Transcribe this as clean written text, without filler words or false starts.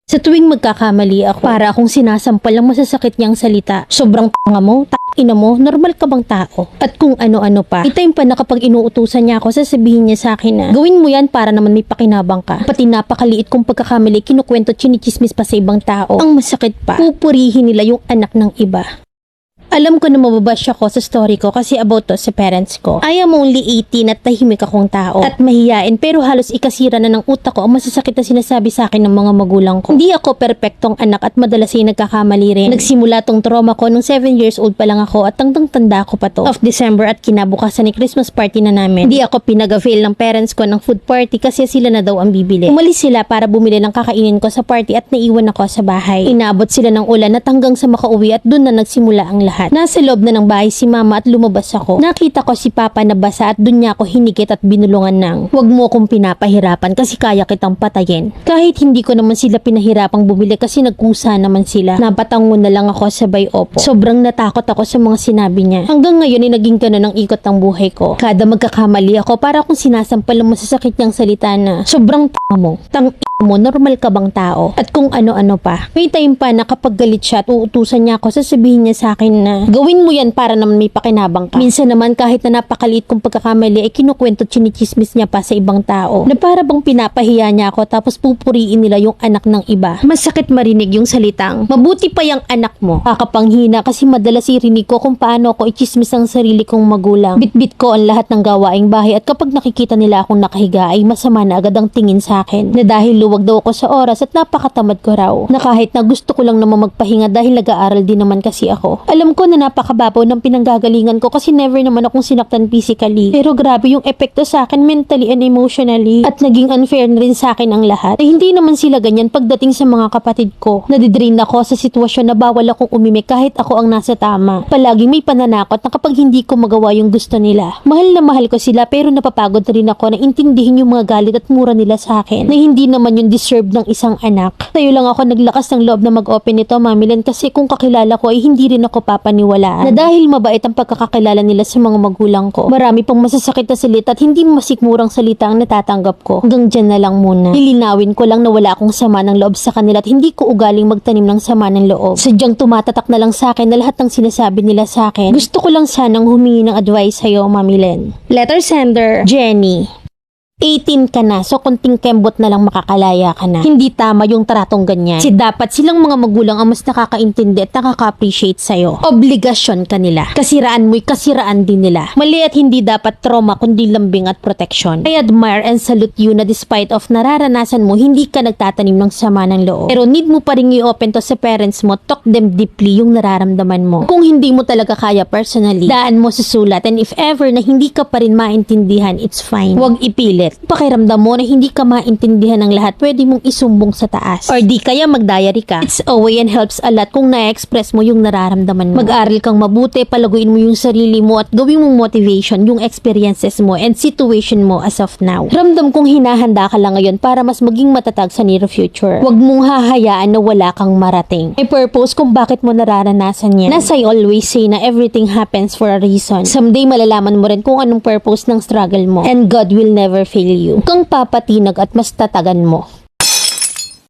Sa tuwing magkakamali ako, para akong sinasampal ng masasakit niyang salita. Sobrang tanga mo, ina mo, normal ka bang tao? At kung ano-ano pa. May time pa na kapag inuutusan niya ako, sasabihin niya sa akin na, gawin mo yan para naman may pakinabang ka. Pati napakaliit kong pagkakamali, kinukwento, chinichismis pa sa ibang tao. Ang masakit pa, pupurihin nila yung anak ng iba. Alam ko na mababash ako sa story ko kasi about to sa parents ko. I am only 18 at tahimik akong tao. At mahiyain pero halos ikasira na ng utak ko ang masasakit na sinasabi sa akin ng mga magulang ko. Hindi ako perpektong anak at madalas ay nagkakamali rin. Nagsimula tong trauma ko nung 7 years old pa lang ako at tanda ko pa to. Of December at kinabukasan ni Christmas party na namin. Hindi ako pinag-avail ng parents ko ng food party kasi sila na daw ang bibili. Umalis sila para bumili ng kakainin ko sa party at naiwan ako sa bahay. Inabot sila ng ulan at hanggang sa makauwi at dun na nagsimula ang lahat. Nasa loob na ng bahay si mama at lumabas ako. Nakita ko si papa na basa at dun niya ako hinigit at binulungan ng, "Huwag mo akong pinapahirapan kasi kaya kitang patayin." Kahit hindi ko naman sila pinahirapang bumili kasi nagkusa naman sila. Napatango na lang ako sabay opo. Sobrang natakot ako sa mga sinabi niya. Hanggang ngayon ay naging ganun ang ikot ng buhay ko. Kada magkakamali ako para akong sinasampal ng masasakit niyang salita na, "Sobrang mo, mo, normal ka bang tao?" At kung ano-ano pa. May time pa na kapag galit siya at uutusan niya ako, sasabihin niya sa akin na, "Gawin mo yan para naman may pakinabang ka." Minsan naman kahit na napakaliit kong pagkakamali ay kinukwento, chinichismis niya pa sa ibang tao. Na para bang pinapahiya niya ako tapos pupuriin nila yung anak ng iba. Masakit marinig yung salitang, "Mabuti pa yung anak mo." Kakapanghina kasi madalas irinig ko kung paano ako ichismis ang sarili kong magulang. Bitbit ko ang lahat ng gawaing bahay at kapag nakikita nila akong nakahiga ay masama na agad ang tingin sa akin. Na dahil luwag daw ako sa oras at napakatamad ko raw. Na kahit na gusto ko lang naman magpahinga dahil nag-aaral din naman kasi ako. Alam ko na napakababaw ng pinanggagalingan ko kasi never naman akong sinaktan physically. Pero grabe yung epekto sa akin mentally and emotionally. At naging unfair na rin sa akin ang lahat. Ay hindi naman sila ganyan pagdating sa mga kapatid ko. Nadidrain ako sa sitwasyon na bawal akong umimik kahit ako ang nasa tama. Palaging may pananakot na kapag hindi ko magawa yung gusto nila. Mahal na mahal ko sila pero napapagod na rin ako na intindihin yung mga galit at mura nila sa akin. Na hindi naman yung deserve ng isang anak. Tayo lang ako naglakas ng loob na mag-open nito, Mamilen, kasi kung kakilala ko ay hindi rin ako papaniwalaan. Na dahil mabait ang pagkakakilala nila sa mga magulang ko. Marami pang masasakit na salita at hindi masikmurang salita ang natatanggap ko. Hanggang dyan na lang muna. Lilinawin ko lang na wala akong sama ng loob sa kanila at hindi ko ugaling magtanim ng sama ng loob. Sadyang tumatatak na lang sa akin na lahat ng sinasabi nila sa akin. Gusto ko lang sanang humingi ng advice sa'yo, Mamilen. Letter sender, Jenny. 18 ka na, so kunting kembot na lang makakalaya ka na. Hindi tama yung tratong ganyan. Kasi dapat silang mga magulang ang mas nakakaintindi at nakaka-appreciate sa'yo. Obligasyon ka nila. Kasiraan mo'y kasiraan din nila. Mali at hindi dapat trauma kundi lambing at protection. I admire and salute you na despite of nararanasan mo, hindi ka nagtatanim ng sama ng loob. Pero need mo pa rin i-open to sa parents mo, talk them deeply yung nararamdaman mo. Kung hindi mo talaga kaya personally, daan mo sa sulat, and if ever na hindi ka pa rin maintindihan, it's fine. Huwag ipilit. Pakiramdam mo na hindi ka maintindihan ng lahat, pwede mong isumbong sa taas. Or di kaya mag-diary ka. It's a way and helps a lot kung na-express mo yung nararamdaman mo. Mag-aral kang mabuti, palaguin mo yung sarili mo at gawin mong motivation yung experiences mo and situation mo as of now. Ramdam kong hinahanda ka lang ngayon para mas maging matatag sa near future. Huwag mong hahayaan na wala kang marating. May purpose kung bakit mo nararanasan yan. As I always say na everything happens for a reason. Someday malalaman mo rin kung anong purpose ng struggle mo. And God will never fail you. Kang papatinag at mas tatagan mo.